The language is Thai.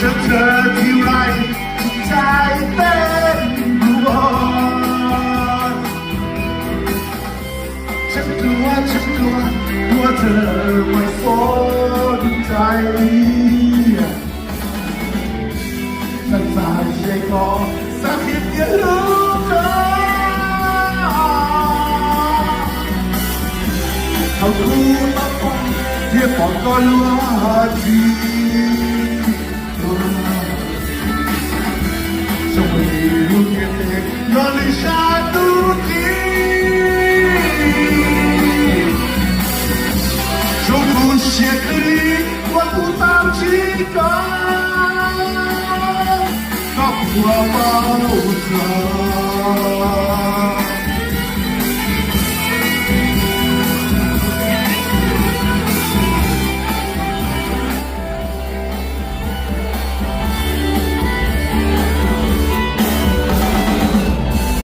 เจอเธอที่ไรใจเต้นรัวฉันกลัวเธอไม่สนใจฉันสายใจคอสักทีอย่าลืมเธอเขาคู่ต้องฟังเทียบปอดก็รู้ว่าจีNon lasciato tutti Sono siecoli quando t'amcica Dopo la pausa